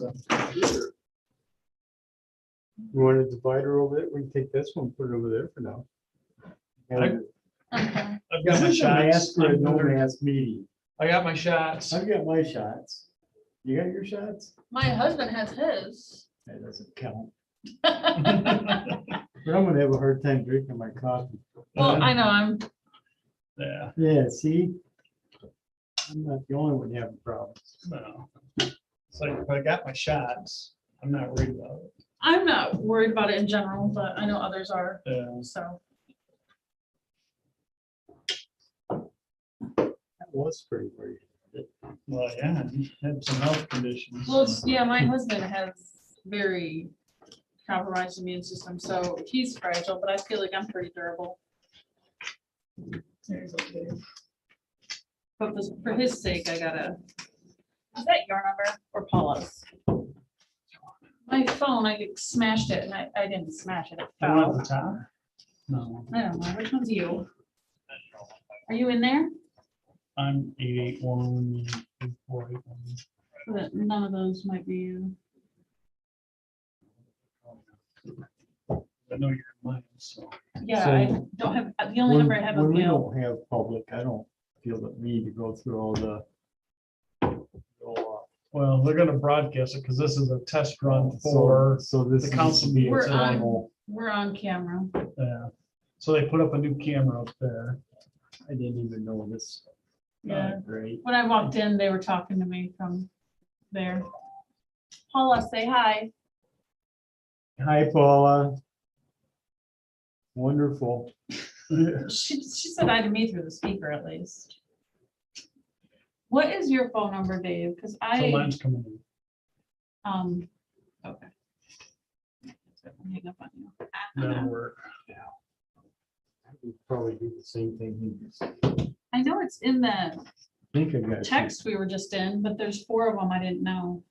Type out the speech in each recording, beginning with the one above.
You want to divide her over there? We can take this one, put it over there for now. Okay. I've got my This is a mask shots. for a no mask meeting. I got my shots. I've got my shots. You got your shots? My husband has his. That doesn't count. But I'm gonna have a hard time drinking my coffee. Well, I know, I'm, Yeah, Yeah, see? I'm not the only one having problems. no. So if I got my shots, I'm not worried about it. I'm not worried about it in general, but I know others are, Yeah. so. That was pretty weird. Well, yeah, he had some health conditions. Well, yeah, my husband has very compromised immune system, so he's fragile, but I feel like I'm pretty durable. There's okay. But for his sake, I gotta. Is that your number or Paula's? My phone, I smashed it and I didn't smash it. It The one at fell. the top? No, I don't know. Which one's you? Are you in there? I'm 881. But none of those might be you. I know you're in mine, so. Yeah, So- I don't have, the only number I have When of we you. don't have public, I don't feel that we need to go through all the. Well, they're gonna broadcast it because this is a test run for, So this. the council needs to be meeting. We're on. formal. We're on camera. so they put up a new camera up there. I didn't even know this. Yeah. Great. When I walked in, they were talking to me from there. Paula, say hi. Hi, Paula. Wonderful. She said hi to me through the speaker at least. What is your phone number, Dave? Because So I, mine's coming in. okay. Hang up on you. That'll work. We probably do the same thing. he just- I know it's in the I think I got. text we were just in, but there's 4 of them I didn't know.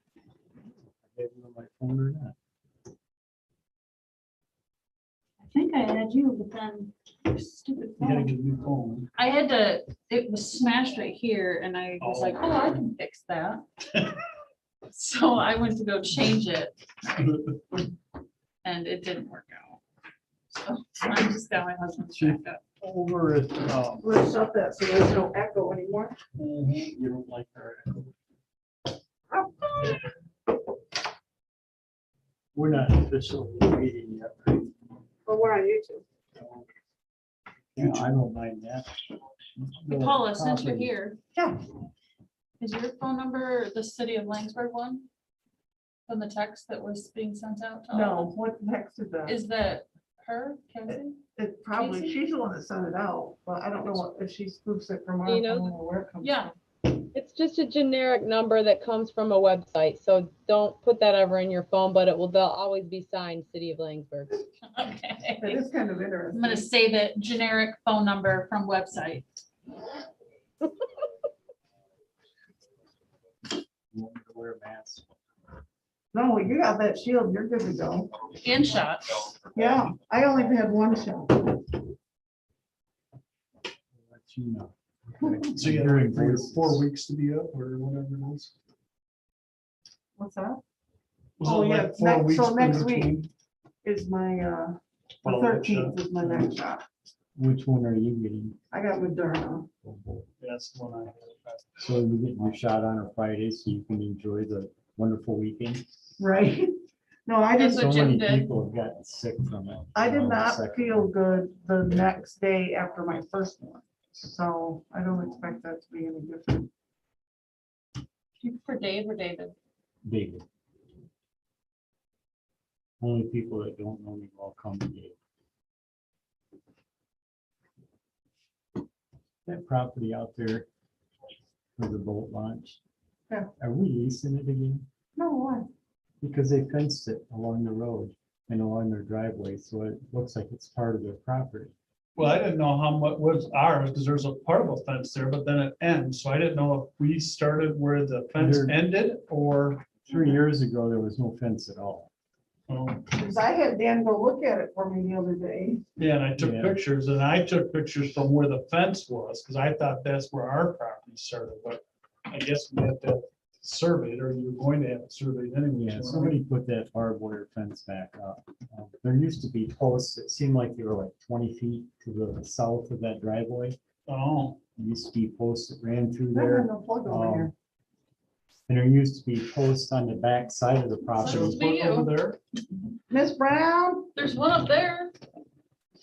I have it on my phone or not. I think I had you, but then stupid You gotta phone. get a new phone. I had to, it was smashed right here and I was like, oh, I can fix that. So I went to go change it and it didn't work out. So I just got my husband's backup. Over at, Let's shut that so there's no echo anymore. you don't like our. We're not officially meeting yet. Right? But we're on YouTube. Yeah, I don't mind that. Paula, since you're here. Yeah. Is your phone number the city of Langsberg one? From the text that was being sent out? to all No, of what the heck is that? us? Is that her, Kenzie? It probably, Casey? she's the one that sent it out, but I don't know what, if she spoofs it from our You know- phone or where it comes Yeah. from. It's just a generic number that comes from a website, so don't put that ever in your phone, but they'll always be signed City of Langsberg. It Okay. is kind of I'm interesting. gonna save it, generic phone number from website. You want me to wear a mask? No, you got that shield, you're good to go. And shot. Yeah, I only had one shot. I'll let you know. Okay. So you got Hearing 3 or voices. 4 weeks to be up or whatever it is. What's that? Was Oh, it yeah, like 4 next- weeks so in next between? Is my, the Follow-up 13th shot? is my next shot. Which one are you getting? I got Moderna. That's the one I had. So you're getting your shot on a Friday so you can enjoy the wonderful weekend. Right? No, I That's didn't, what So Jim many did. people have gotten sick from it. I did not Second. feel good the next day after my first one. So I don't expect that to be any different. You prefer Dave or David? David. Only people that don't know me will come to David. That property out there for the boat launch. Yeah. Are we leasing it again? No, why? Because they fenced it along the road and along their driveway, so it looks like it's part of their property. Well, I didn't know how much was ours, because there's a part of a fence there, but then it ends, so I didn't know if we started where the fence There- ended, or. 3 years ago, there was no fence at all. Oh, Because I had Dan go look at it for me the other day. yeah, and I took Yeah. pictures, and I took pictures from where the fence was, because I thought that's where our property started, but I guess we have to surveyed, or you're going to have it surveyed anyway. Yeah, so- somebody put that barbed wire fence back up. There used to be posts that seemed like they were like 20 feet to the south of that driveway. Oh, There used to be posts that ran through I have there. no plug over here. And there used to be posts on the back side of the so property. it's put over there. Miss Brown? There's one up there.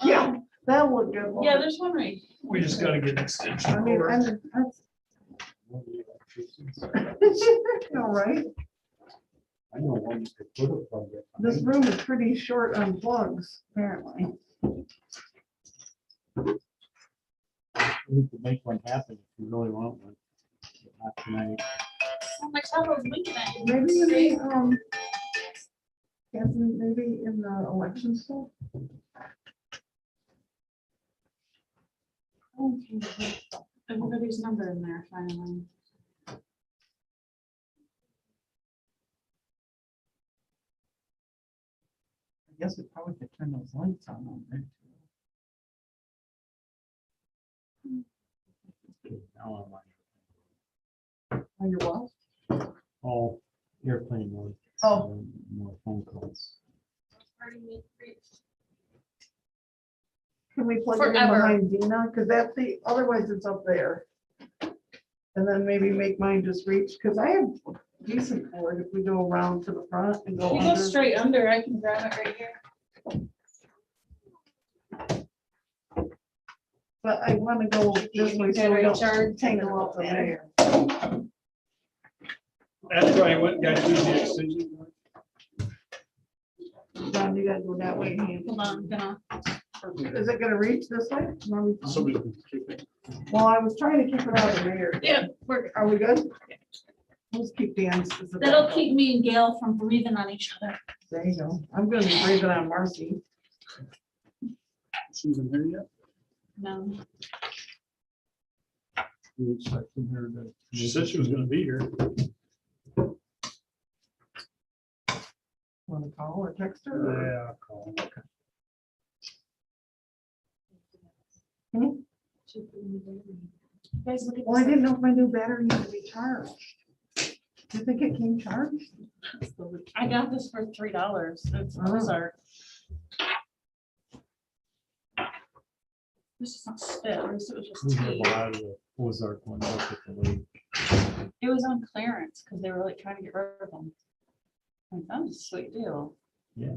Yeah, that would good. Yeah, there's one right. We just gotta get an extension I mean, cord. that's, all right. I know one you could put a plug in. This room is pretty short on plugs, apparently. We could make one happen if you really want one. But not tonight. Oh, my top was winking at you. Maybe in the, Kathy, maybe in the election stuff? Okay. Everybody's number in there finally. I guess it probably could turn those lights on there. too. Okay, now I'm on. On your wall? Oh, airplane mode. Oh. More phone calls. Can we plug it in Forever. behind Dina? Because that's the, otherwise it's up there. And then maybe make mine just reach, because I have decent cord if we go around to the front and go You go under. straight under, I can grab it right here. But I want to go this way so we Battery don't charge. tangle up there. After I went, and got you the extension cord. John, you gotta go that way. Hank. Hold on, I'm gonna. Is it gonna reach this way? No. Somebody can kick it. Well, I was trying to keep it out of there. Yeah, we're, Are we good? Let's keep Dan's. as a that'll backup. keep me and Gail from breathing on each other. There you go. I'm gonna be breathing on Marcy. She's in here yet? No. We expecting her to. She said she was gonna be here. Want to call or text her? or- Yeah. I'll call her. Guys, look at Well, I this. didn't know if my new battery needed to be charged. Do you think it came charged? I got this for $3. It's Oh. Ozark. This is not spit, at least it was We just have a tea. lot of the Ozark ones up at the lake. It was on clearance because they were like trying to get rid of them. Like, that was a sweet deal. Yeah.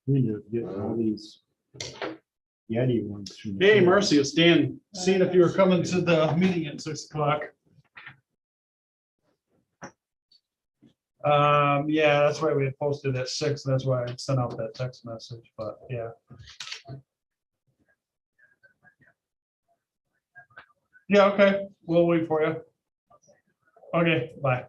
We need to get all these Yeti ones. from the- Hey, Marcy, it's Dan. Seeing if you were coming to the meeting at 6 o'clock. Yeah, that's why we had posted at 6. That's why I sent out that text message, but yeah. Yeah, okay, we'll wait for you. Okay, bye.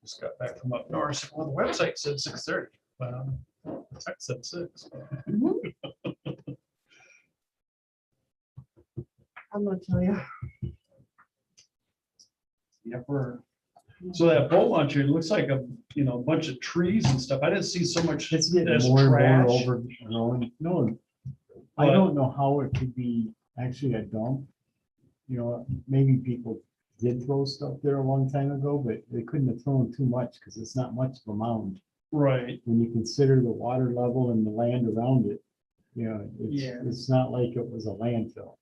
Just got back from up north. Well, the website said 6:30, but the text said 6. I'm gonna tell you. Yeah, so that boat launcher, it looks like a, bunch of trees and stuff. I didn't see so much It's getting as more and trash. more overgrown. No, I What? don't know how it could be actually a dump. Maybe people did throw stuff there a long time ago, but they couldn't have thrown too much because it's not much of a mound. Right, When you consider the water level and the land around it, Yeah. it's not like it was a landfill.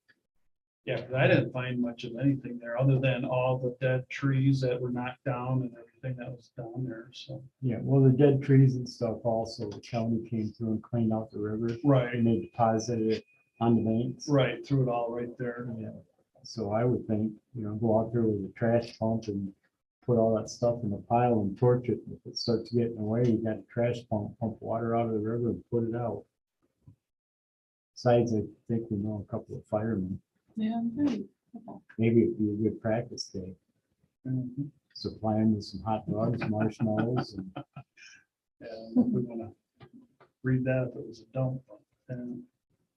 yeah, 'cause I didn't find much of anything there other than all the dead trees that were knocked down and everything that was down there, so. Yeah, well, the dead trees and stuff also, the county came through and cleaned out the river Right, and they deposited it on the banks. right, threw it all right there. Yeah, so I would think, go out there with a trash pump and put all that stuff in a pile and torch it. If it starts getting away, you got a trash pump water out of the river and put it out. Besides, I think we know a couple of firemen. Yeah. Maybe it'd be a good practice day. Mhm. Supply them with some hot dogs, marshmallows, and Yeah, we wanna read that if it was a dump. And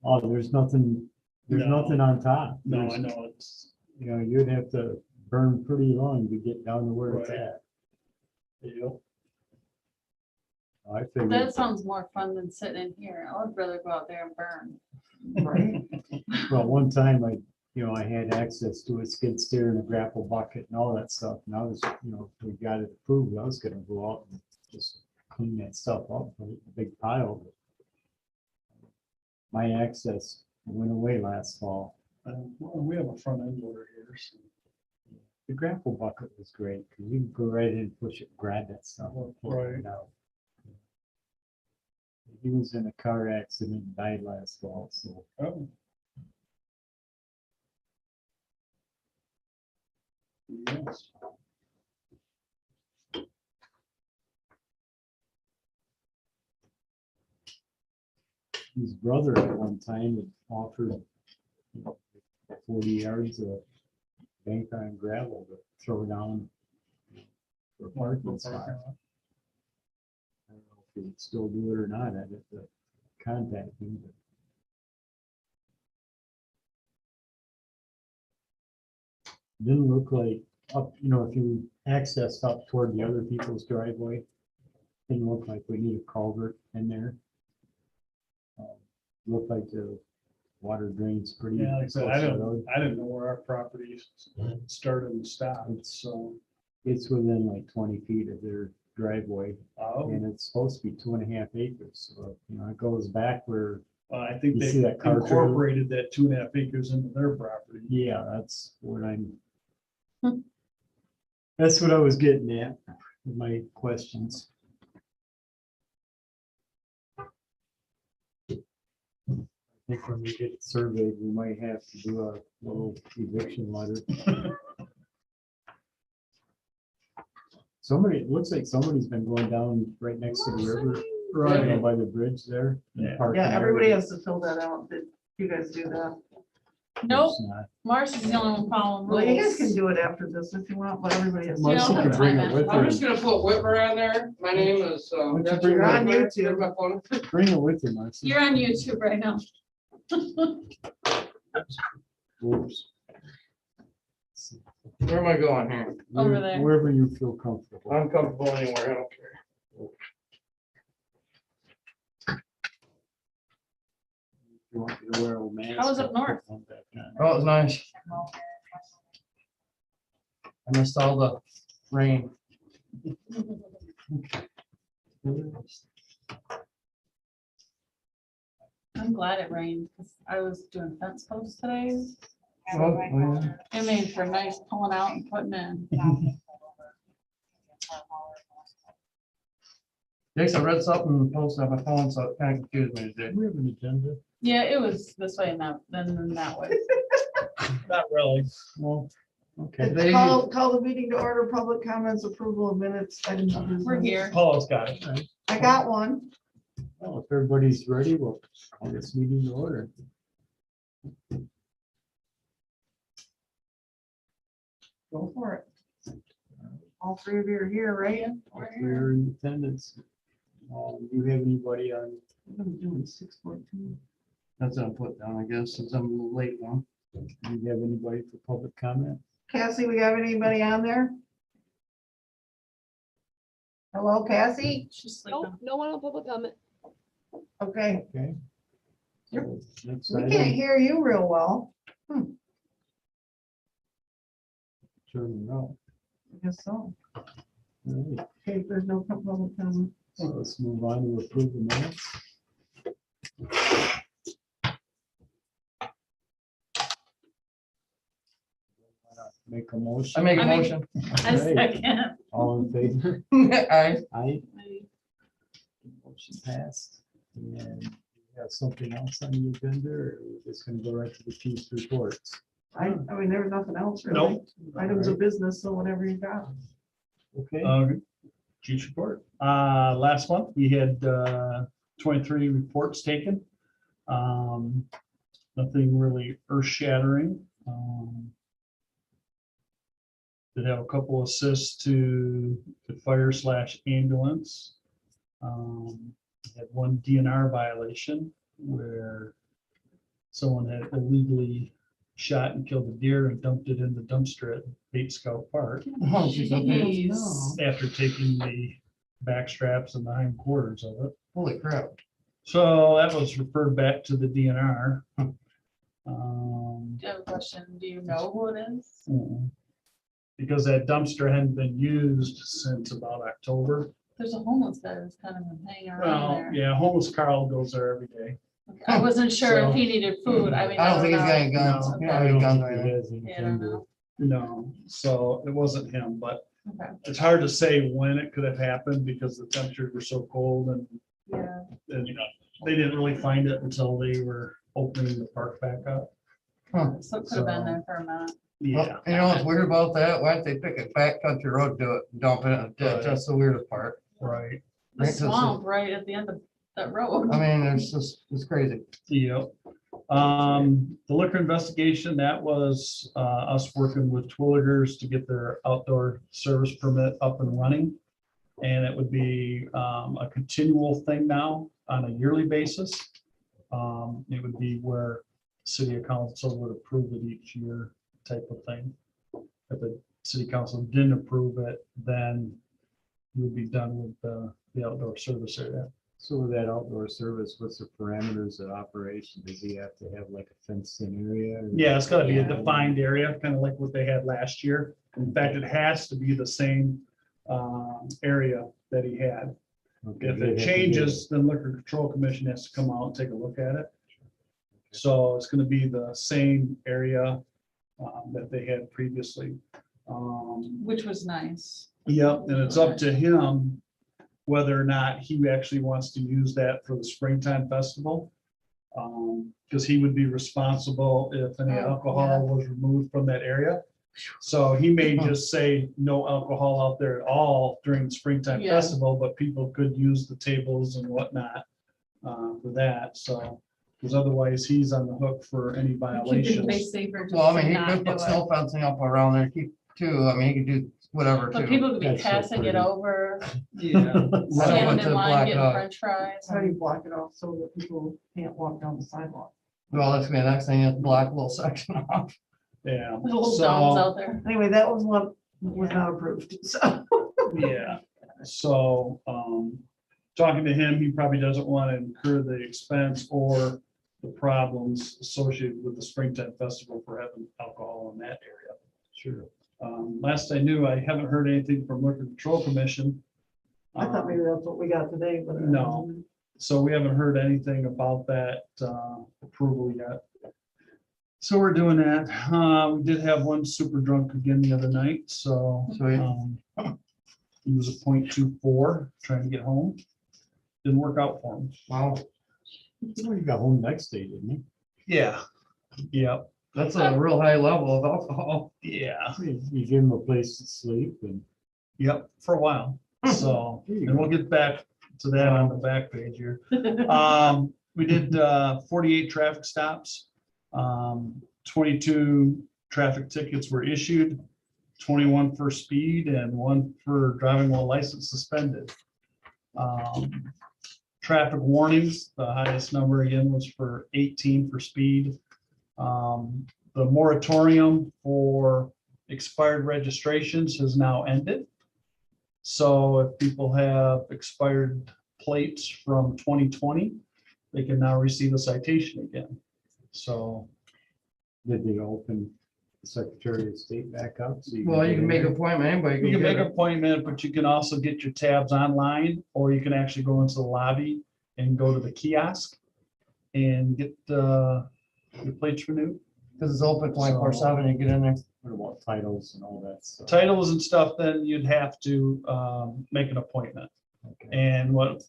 oh, there's nothing No. on top. no, I There's- know it's, You'd have to burn pretty long to get down to where it's Right. at. you know, I figured, That sounds more fun than sitting in here. I would rather go out there and burn. Right? well, one time I had access to a skid steer and a grapple bucket and all that stuff. And I was, we got it approved. I was gonna go out and just clean that stuff up, put it in a big pile. My access went away last fall. Well, we have a front end loader here, so. The grapple bucket was great because you can go right in and push it, grab that stuff. and pull it Right. out. He was in a car accident and died last fall, so. Oh. Yes. His brother at one time had offered 40 yards of bank on gravel to throw down for a parking spot. I don't know if he'd still do it or not. I'd have to contact him. But didn't look like up, if you accessed up toward the other people's driveway, didn't look like we need a culvert in there. Looked like the water drains pretty. Yeah, like I said, close to the road. I didn't know where our property started and stopped, so. It's within like 20 feet of their driveway, Oh, and it's supposed to be 2.5 acres. So, it goes back where, I think You they see that car trailer? incorporated that 2.5 acres into their property. yeah, that's what that's what I was getting at with my questions. I think when we get it surveyed, we might have to do a little eviction letter. It looks like somebody's been going down right next to the river, by the bridge there. Yeah. parking Yeah, there. everybody has to fill that out. Did you guys do that? Nope, It's not. Marcia's the only one following Well, you guys can rules. do it after this if you want, but everybody has. to Marcy fill could that bring out. it with I'm her. just gonna put Whitmer on there. My name is, Would you that's bring it on Whitmer. YouTube? There's my phone. Bring it with you, Marcy. You're on YouTube right now. Oops. Where am I going here? Over there. Wherever you feel comfortable. I'm comfortable anywhere, I don't care. You want me to wear a mask? How was up north? Oh, it was nice. I missed all the rain. I'm glad it rained because I was doing fence posts today. Oh, yeah. It made for nice pulling out and putting in. Yes, I read something and posted on my phone, so it kind of confused me today. Do we have an agenda? Yeah, it was this way and that, then that way. Not really. Well, okay. They, Call the meeting to order, public comments, approval of minutes. Items of business. We're here. Paul's got it. All right. I got one. Well, if everybody's ready, we'll call this meeting to order. Go for it. All three of you are here, right? We're in attendance. You have anybody on? What am I doing? 6:14. that's what I put down, I guess, since I'm a little late now. Do you have anybody for public comment? Cassie, we have anybody on there? Hello, Cassie? She's No, sleeping. no one on public comment. Okay, Okay. Yep. So, next we item, can't hear you real well. turn it on. I guess so. All right. Okay, if there's no public comment. So let's move on to approve the minutes. Make a motion. I make a I make- motion. I second. All in favor? Aye. Aye. Motion passed. And we have something else on the agenda, or we're just gonna go right to the chief's reports? I mean, there was nothing else really. Nope. Items of business, so whatever you got. Okay. Chief's report. Last month, we had 23 reports taken. Nothing really earth shattering. Did have a couple assists to the fire / ambulance. Had one DNR violation where someone had illegally shot and killed a deer and dumped it in the dumpster at Bait Scout Park Oh, geez, okay. Jeez. after taking the back straps and the hind quarters of it. Holy crap. So that was referred back to the DNR. Do you have a question? Do you know who it is? Because that dumpster hadn't been used since about October. There's a homeless guy that's kind of been hanging Well, around there. yeah, homeless Carl goes there every day. I wasn't sure if So- he needed food. I mean. I don't think he's got any know. guns. No, He don't I have any don't guns think or it anything. has Yeah, I anything don't to- know. No, so it wasn't him, but Okay, it's hard to say when it could have happened because the temperatures were so cold and yeah. they didn't really find it until they were opening the park back up. So it could have been So- there for a minute. Yeah, Well, you know what's weird about that? Why don't they pick a back country road, do it, dump it in a ditch? Right. That's the weirdest part. right. The Right, 'cause swamp right at the end of that road. I mean, it's just, it's crazy. Yep. The liquor investigation, that was us working with Twilligers to get their outdoor service permit up and running. And it would be a continual thing now on a yearly basis. It would be where city council would approve it each year type of thing. If the city council didn't approve it, then you would be done with the outdoor service area. So with that outdoor service, what's the parameters of operation? Does he have to have like a fenced in area? or- Yeah, it's gotta be a Yeah. defined area, kind of like what they had last year. In fact, it has to be the same area that he had. Okay, If they'd have it to changes, then Liquor Control Commission has to come out and take a look at it. So it's gonna be the same area that they had previously. Which was nice. Yep, and it's up to him whether or not he actually wants to use that for the springtime festival. Because he would be responsible if any Oh, alcohol was removed from that area. So he may just say no alcohol out there at all during the springtime Yeah. festival, but people could use the tables and whatnot for that, so. Because otherwise, he's on the hook for any Keep it way violations. safer just Well, I to mean, he not could do put it. snow fencing up around there, keep too. I mean, he could do whatever But too. people could be That's so passing it pretty. over, Yeah. Right. standing to in line, black getting out. french fries. How do you block it off so that people can't walk down the sidewalk? Well, that's gonna be the next thing, is block a little section off. Yeah, Little dogs so, out there. Anyway, that was what was not approved, so. yeah, so, talking to him, he probably doesn't want to incur the expense or the problems associated with the springtime festival for having alcohol in that area. Sure. Last I knew, I haven't heard anything from Liquor Control Commission. I thought maybe that's what we got today, but. No. So we haven't heard anything about that approval yet. So we're doing that. We did have one super drunk again the other night, so. Sweet. He was a 0.24 trying to get home. Didn't work out for him. Wow, Well, you got home next day, didn't you? Yeah. Yep, that's a real high level of alcohol. yeah, You gave him a place to sleep and. yep, for a while. So, There you and go. we'll get back to that on the back page here. We did 48 traffic stops. 22 traffic tickets were issued, 21 for speed and 1 for driving while license suspended. Traffic warnings, the highest number again was for 18 for speed. The moratorium for expired registrations has now ended. So if people have expired plates from 2020, they can now receive a citation again. So, Did they open the Secretary of State back up? So Well, you get can in make an there? appointment, anybody you can can get make an it. appointment, but you can also get your tabs online, or you can actually go into the lobby and go to the kiosk and get your plates renewed. Cause it's open 24/7, you get in there. What about titles and all that stuff? Titles and stuff, then you'd have to make an appointment. Okay. And what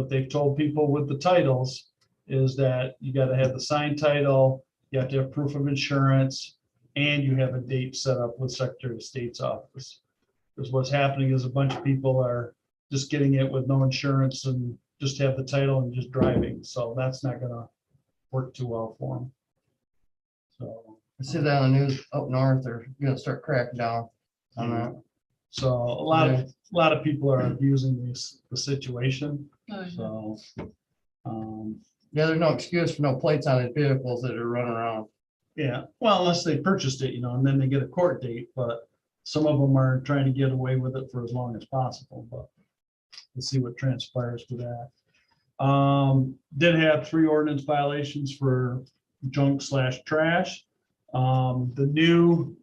they've told people with the titles is that you gotta have the signed title, you have to have proof of insurance, and you have a date set up with Secretary of State's office. Because what's happening is a bunch of people are just getting it with no insurance and just have the title and just driving, so that's not gonna work too well for them. So, I see that on the news up north, they're gonna start cracking down on that. so a lot of people are abusing the situation, Oh, yeah. so. Yeah, there's no excuse for no plates on these vehicles that are running around. Yeah, well, unless they purchased it, and then they get a court date, but some of them are trying to get away with it for as long as possible, but we'll see what transpires with that. Did have 3 ordinance violations for junk / trash. The new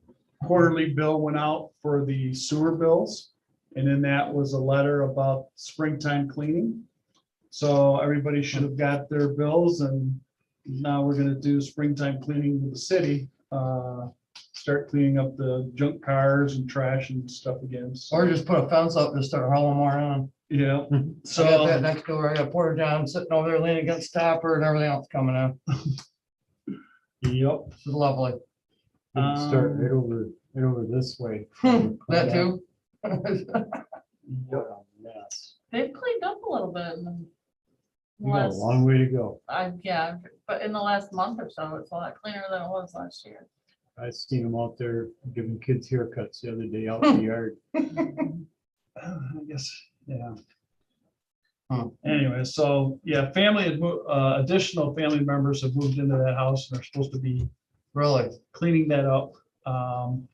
quarterly bill went out for the sewer bills. And then that was a letter about springtime cleaning. So everybody should have got their bills, and now we're gonna do springtime cleaning with the city. Start cleaning up the junk cars and trash and stuff again. So, Or just put a fence up and start hauling more on. yeah, I got that so, next door. I got Porter John sitting over there leaning against topper and everything else coming in. yep. This is lovely. We can start Um, right over this way. That too? What a mess. They've cleaned up a little bit in the We got a last, long way to go. yeah, but in the last month or so, it's a lot cleaner than it was last year. I seen them out there giving kids haircuts the other day out in the yard. I guess, yeah. Huh. Anyway, so, yeah, additional family members have moved into that house, and they're supposed to be Really? cleaning that up. And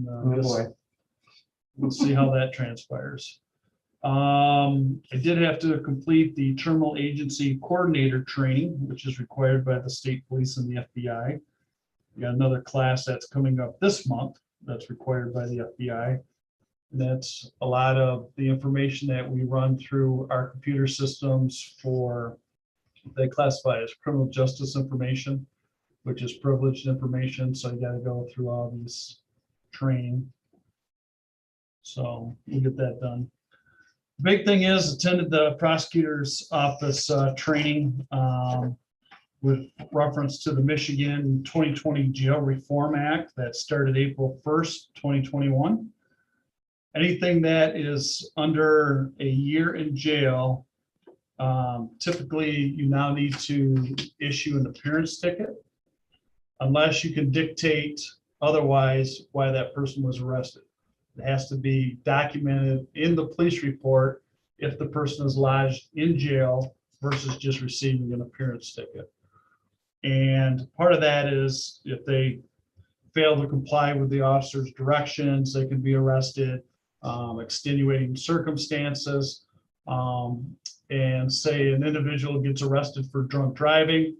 Oh, just- boy. we'll see how that transpires. I did have to complete the terminal agency coordinator training, which is required by the state police and the FBI. We got another class that's coming up this month that's required by the FBI. That's a lot of the information that we run through our computer systems for, they classify as criminal justice information, which is privileged information. So you got to go through all these training. So we'll get that done. Big thing is attended the prosecutor's office training with reference to the Michigan 2020 Jail Reform Act that started April 1st, 2021. Anything that is under a year in jail, typically you now need to issue an appearance ticket unless you can dictate otherwise why that person was arrested. It has to be documented in the police report if the person is lodged in jail versus just receiving an appearance ticket. And part of that is if they fail to comply with the officer's directions, they can be arrested, extenuating circumstances. And say an individual gets arrested for drunk driving,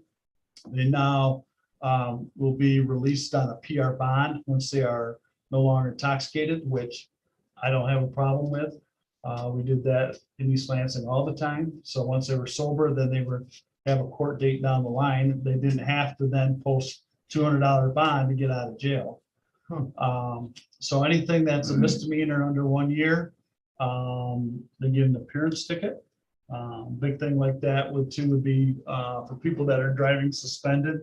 they now will be released on a PR bond once they are no longer intoxicated, which I don't have a problem with. We did that in East Lansing all the time. So once they were sober, then they would have a court date down the line. They didn't have to then post $200 bond to get out of jail. So anything that's a misdemeanor under 1 year, they get an appearance ticket. Big thing like that would be for people that are driving suspended.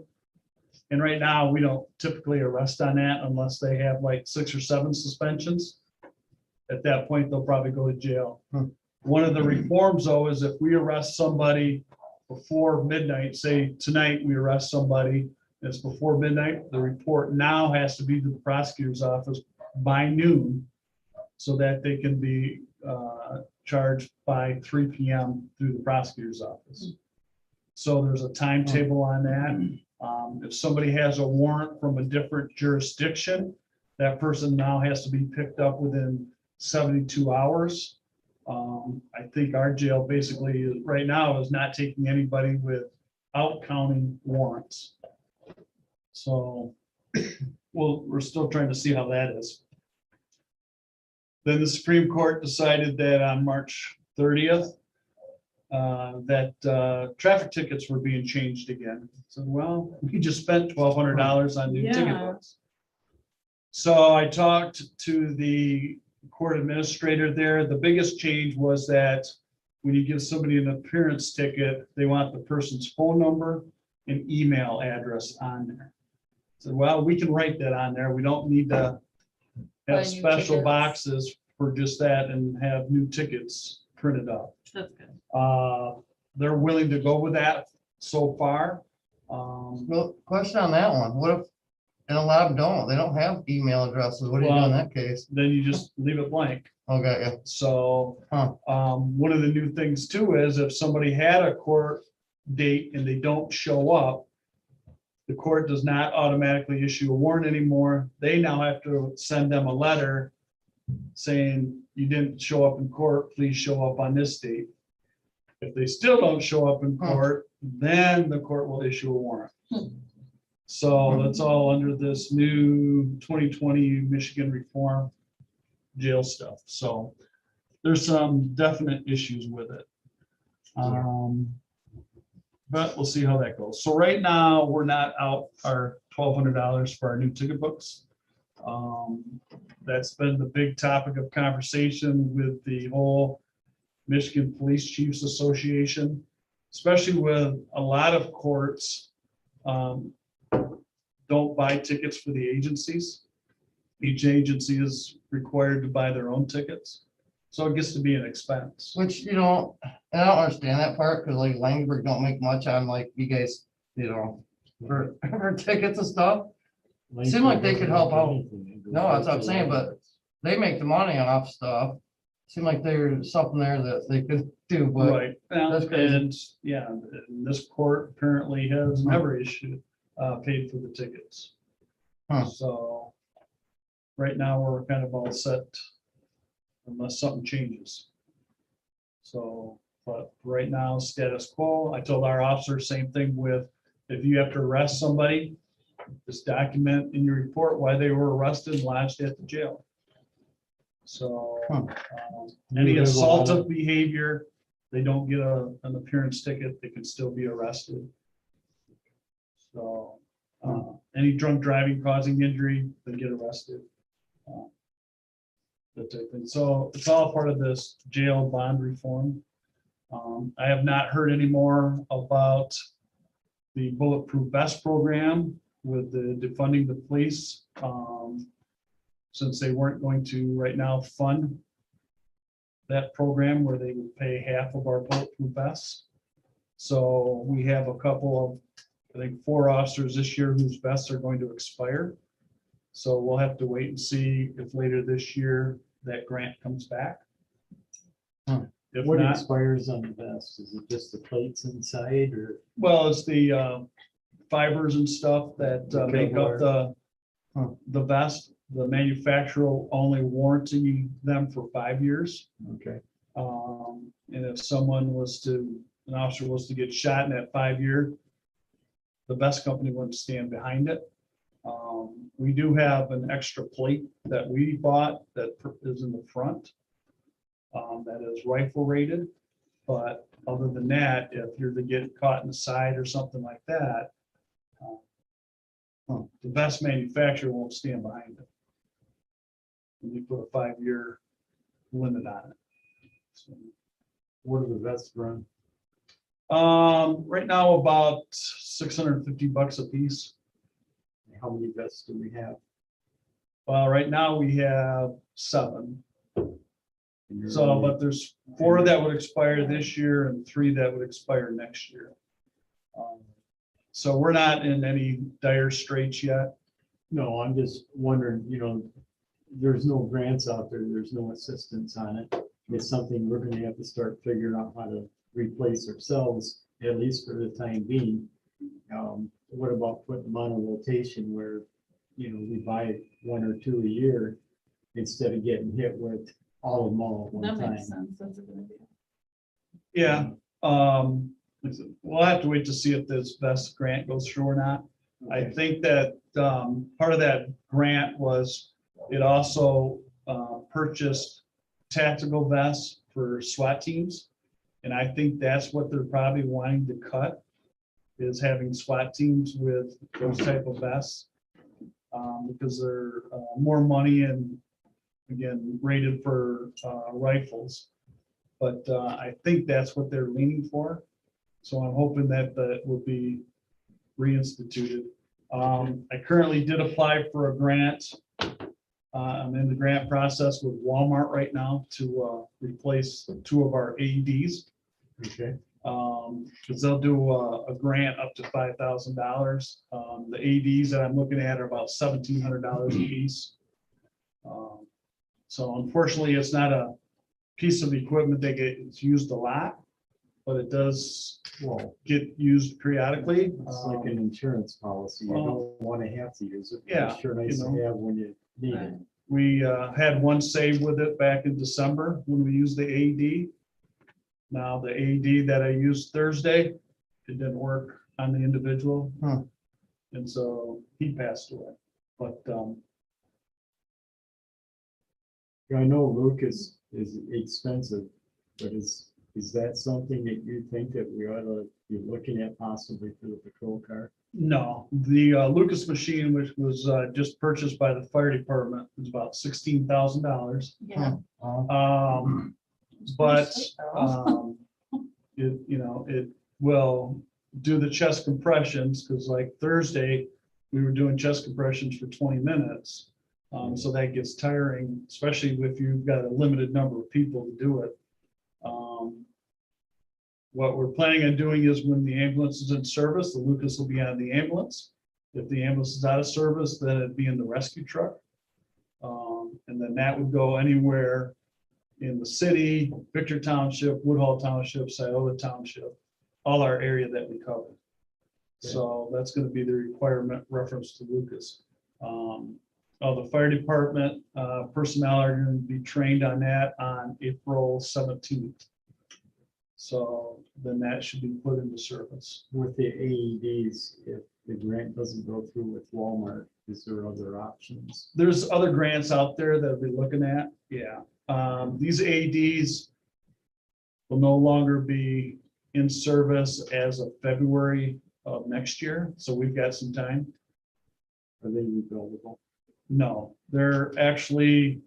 And right now, we don't typically arrest on that unless they have like 6 or 7 suspensions. At that point, they'll probably go to jail. One of the reforms, though, is if we arrest somebody before midnight, say tonight we arrest somebody, it's before midnight, the report now has to be to the prosecutor's office by noon so that they can be charged by 3 p.m. through the prosecutor's office. So there's a timetable on that. If somebody has a warrant from a different jurisdiction, that person now has to be picked up within 72 hours. I think our jail basically right now is not taking anybody without counting warrants. So we're still trying to see how that is. Then the Supreme Court decided that on March 30th, that traffic tickets were being changed again. So, well, we just spent $1,200 on new ticket Yeah. books. So I talked to the court administrator there. The biggest change was that when you give somebody an appearance ticket, they want the person's phone number and email address on there. So, well, we can write that on there. We don't need to Buy have new special tickets. boxes for just that and have new tickets printed up. That's good. They're willing to go with that so far. Well, question on that one. What if, and a lot of them don't, they don't have email addresses. What do you do in that case? Then you just leave it blank. Okay, yeah. So, Huh. one of the new things too is if somebody had a court date and they don't show up, the court does not automatically issue a warrant anymore. They now have to send them a letter saying you didn't show up in court, please show up on this date. If they still don't show up in court, then the court will issue a warrant. So that's all under this new 2020 Michigan reform jail stuff. So there's some definite issues with it. But we'll see how that goes. So right now, we're not out our $1,200 for our new ticket books. That's been the big topic of conversation with the whole Michigan Police Chiefs Association, especially with a lot of courts don't buy tickets for the agencies. Each agency is required to buy their own tickets. So it gets to be an expense. Which, and I don't understand that part, because like Langenberg don't make much on like you guys, for tickets and stuff. Seem like they could help out. No, that's what I'm saying, but they make the money off stuff. Seem like there's something there that they could do, but Right, now, that's crazy. and yeah, and this court apparently has never issued, paid for the tickets. Huh. So right now, we're kind of all set unless something changes. So, but right now, status quo. I told our officer, same thing with, if you have to arrest somebody, just document in your report why they were arrested and lodged at the jail. So, any You have a lot assaultive of- behavior, they don't get an appearance ticket, they can still be arrested. So, any drunk driving causing injury, they get arrested. That type of thing. So it's all part of this jail bond reform. I have not heard any more about the bulletproof vest program with the defunding the police. Since they weren't going to right now fund that program where they would pay half of our bulletproof vests. So we have a couple of, I think, 4 officers this year whose vests are going to expire. So we'll have to wait and see if later this year that grant comes back. If What not, expires on the vest? Is it just the plates inside or? well, it's the fibers and stuff that make up the vest. The manufacturer will only warranty them for 5 years. Okay. And if an officer was to get shot in that 5 year, the vest company wouldn't stand behind it. We do have an extra plate that we bought that is in the front. That is rifle rated, but other than that, if you're to get caught in the side or something like that, the vest manufacturer won't stand behind it. And you put a 5 year limit on it. So, What are the vests run? right now, about $650 a piece. How many vests do we have? Well, right now we have 7. And you're So, only- but there's 4 that would expire this year and 3 that would expire next year. So we're not in any dire straits yet. No, I'm just wondering, there's no grants out there, there's no assistance on it. It's something we're gonna have to start figuring out how to replace ourselves, at least for the time being. What about putting them on a rotation where, we buy 1 or 2 a year instead of getting hit with all of them all at one That time? makes sense. That's a good idea. Yeah. We'll have to wait to see if this vest grant goes through or not. I Okay. think that part of that grant was, it also purchased tactical vests for SWAT teams. And I think that's what they're probably wanting to cut, is having SWAT teams with those type of vests. Because they're more money and, again, rated for rifles. But I think that's what they're leaning for. So I'm hoping that that will be reinstituted. I currently did apply for a grant. I'm in the grant process with Walmart right now to replace 2 of our AEDs. Okay. Because they'll do a grant up to $5,000. The AEDs that I'm looking at are about $1,700 a piece. So unfortunately, it's not a piece of equipment that gets used a lot, but it does Well, get used periodically. it's like an insurance policy. You well, don't want to have to use it. but yeah, It's sure nice to you know. have when you need it. Right. We had one save with it back in December when we used the AED. Now, the AED that I used Thursday, it didn't work on the individual. Huh. And so he passed away. But I know Lucas is expensive, but is that something that you think that we ought to be looking at possibly for the patrol car? no, the Lucas machine, which was just purchased by the fire department, was about $16,000. Yeah. But it will do the chest compressions, because like Thursday, we were doing chest compressions for 20 minutes. So that gets tiring, especially if you've got a limited number of people to do it. What we're planning on doing is when the ambulance is in service, the Lucas will be on the ambulance. If the ambulance is out of service, then it'd be in the rescue truck. And then that would go anywhere in the city, Victor Township, Woodhull Township, Scioto Township, all our area that we cover. So that's going to be the requirement reference to Lucas. The fire department personnel are going to be trained on that on April 17th. So then that should be put into service. With the AEDs, if the grant doesn't go through with Walmart, is there other options? There's other grants out there that we're looking at. Yeah. These AEDs will no longer be in service as of February of next year. So we've got some time. Are they rebuildable? No, they're actually,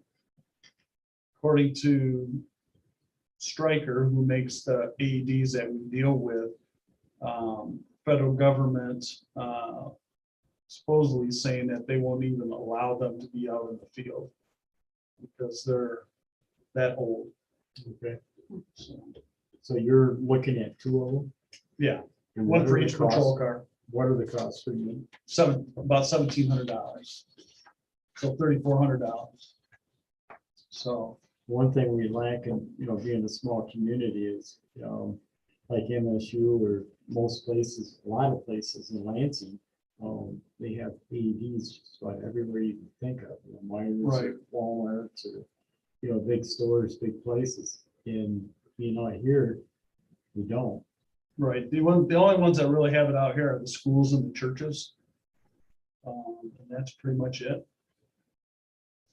according to Stryker, who makes the AEDs that we deal with, federal government supposedly saying that they won't even allow them to be out in the field because they're that old. Okay, So, so you're looking at two of them? yeah, And one what for are the each patrol costs? car, What are the costs for you? about $1,700. So $3,400. So, One thing we lack in, being a small community is, like MSU or most places, a lot of places in Lansing, they have AEDs just about everywhere you can think of, Myers, Right. Walmart, or, big stores, big places. And, here, we don't. right, the only ones that really have it out here are the schools and the churches. And that's pretty much it.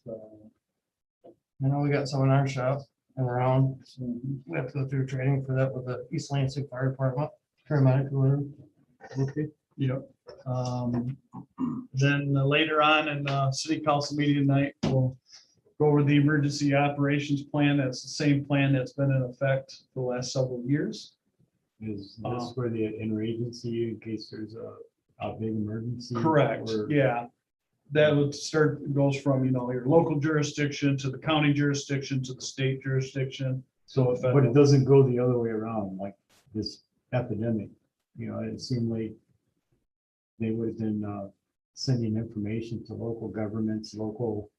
So, I know we got some in our shop and around. mhm. We have to go through training for that with the East Lansing Fire Department, paramedic, or whatever. Okay. Yep. Then later on in city council meeting tonight, we'll go over the emergency operations plan. That's the same plan that's been in effect for the last several years. Is this for the interagency in case there's a big emergency? Correct, or- yeah. That would start, goes from, your local jurisdiction to the county jurisdiction to the state jurisdiction. So if, But it doesn't go the other way around, like this epidemic, it seemed like they would have been sending information to local governments, local,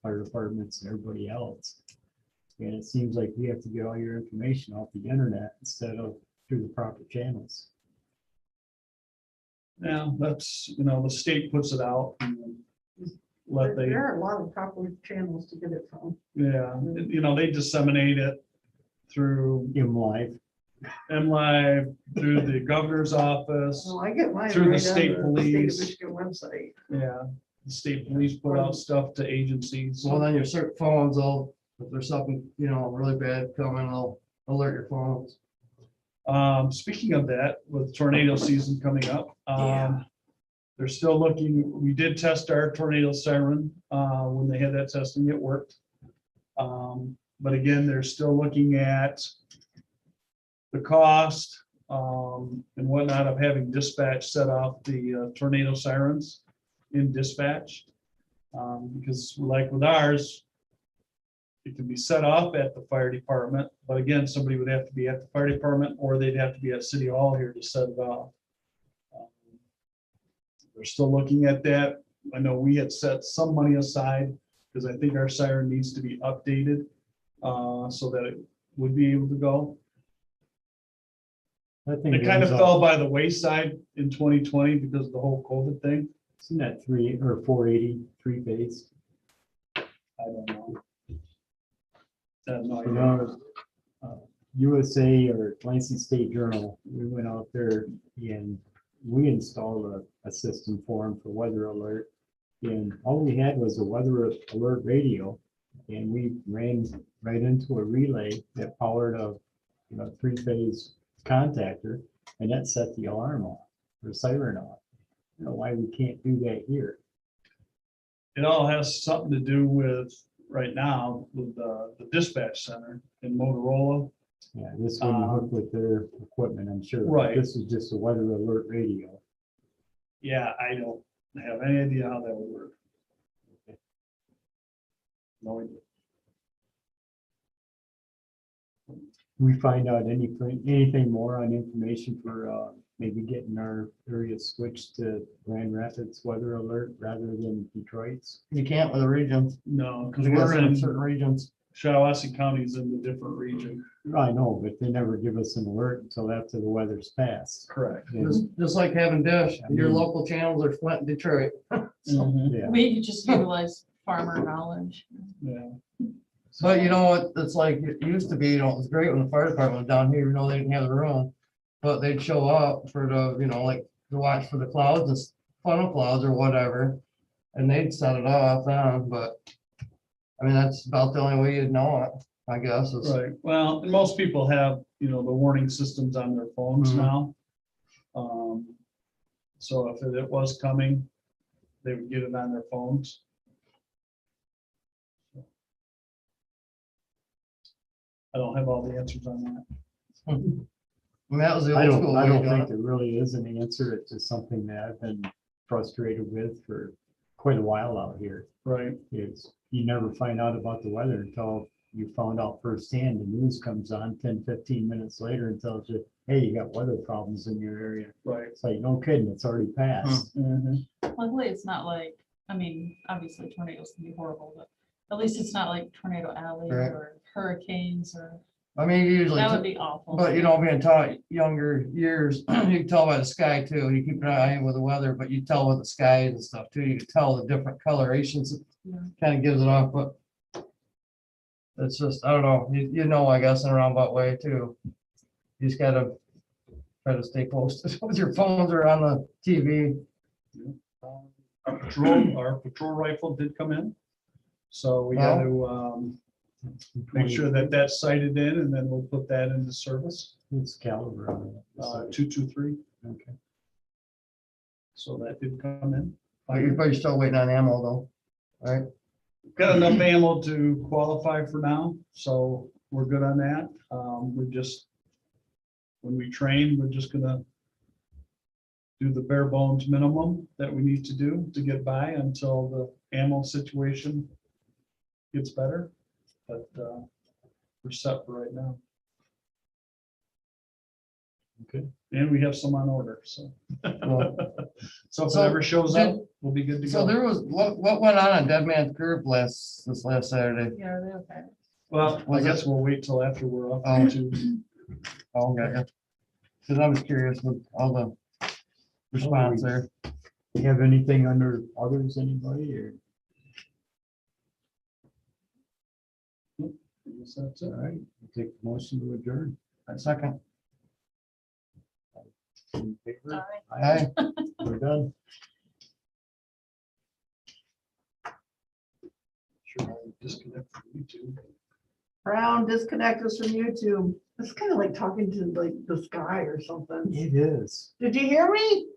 fire departments and everybody else. And it seems like we have to get all your information off the internet instead of through the proper channels. yeah, that's, the state puts it out. And let they, There are a lot of proper channels to get it from. yeah, they disseminate it through In live, MLive, through the governor's office. So I get mine Through the right state on the state of police. Michigan website. Yeah, the state police put out stuff to agencies. So then your cert phones will, if there's something, really bad coming, they'll alert your phones. Speaking of that, with tornado season coming up, Yeah. they're still looking, we did test our tornado siren, when they had that testing, it worked. But again, they're still looking at the cost, and whatnot of having dispatch set off the tornado sirens in dispatch. Because like with ours, it can be set off at the fire department, but again, somebody would have to be at the fire department or they'd have to be at City Hall here to set it off. We're still looking at that. I know we had set some money aside because I think our siren needs to be updated so that it would be able to go. that thing It kind of goes fell up. by the wayside in 2020 because of the whole COVID thing. Isn't that 3 or 480 3 phase? I don't know. I have no You idea. know, USA or Lansing State Journal, we went out there and we installed a system for them for weather alert. And all we had was a weather alert radio, and we ran right into a relay that powered a, three-phase contactor, and that set the alarm off, or siren off. I don't know why we can't do that here. It all has something to do with, right now, with the dispatch center in Motorola. Yeah, this wouldn't hook with their equipment, I'm sure. Right. This is just a weather alert radio. Yeah, I don't have any idea how that would work. No idea. We find out anything more on information for maybe getting our area switched to Grand Rapids weather alert rather than Detroit's? You can't with the regions, No, because because we're in certain regions. Shiawassee County is in a different region. I know, but they never give us an alert until after the weather's passed. Correct. And, Just like having Dish, your Mhm. local channels are Flint and Detroit. yeah, We just utilize farmer knowledge. Yeah. But you know what, it's like, it used to be, it was great when the fire department was down here, they didn't have the room. But they'd show up for the, like, to watch for the clouds, the funnel clouds or whatever. And they'd set it off then, but, I mean, that's about the only way you'd know it, I guess, is. Right, well, and most people have, the warning systems on their phones Mhm. now. So if it was coming, they would get it on their phones. I don't have all the answers on that. I mean, that was the I old don't, school I way of don't doing think it. there really is an answer. It's just something that I've been frustrated with for quite a while out here. Right, It's, you never find out about the weather until you found out firsthand. The news comes on 10, 15 minutes later and tells you, hey, you got weather problems in your area. right. It's like, no kidding, it's already passed. Mhm. Luckily, it's not like, obviously tornadoes can be horrible, but at least it's not like Tornado Alley Right. or hurricanes or, I mean, usually, that would be awful. but being taught younger years, you can tell by the sky too. You keep an eye on with the weather, but you tell with the skies and stuff too. You can tell the different colorations. It Yeah. kind of gives it off, but it's just, I don't know, I guess in a roundabout way too. You just gotta try to stay close to with your phones or on the TV. Our patrol rifle did come in. So we got to make sure that that's sighted in, and then we'll put that into service. It's caliber on it. 223. Okay. So that did come in. But you're still waiting on ammo though, right? Got enough ammo to qualify for now, so we're good on that. When we train, we're just gonna do the bare bones minimum that we need to do to get by until the ammo situation gets better. But we're set for right now. Okay. And we have some on order, so. Well, So if it So ever shows up, we'll be good to So go. there was, what went on Dead Man's Curve this last Saturday? Yeah, are they okay? Well, I Was guess we'll wait till after we're off Oh. YouTube. Oh, yeah. Cause I was curious with all the response there. You have anything under others, anybody, or? I guess that's it. All right, I'll take the motion to adjourn. Second. In favor? Aye. Aye. We're done. Sure, I'll disconnect from YouTube. Brown, disconnect us from YouTube. It's kind of like talking to like the sky or something. It is. Did you hear me?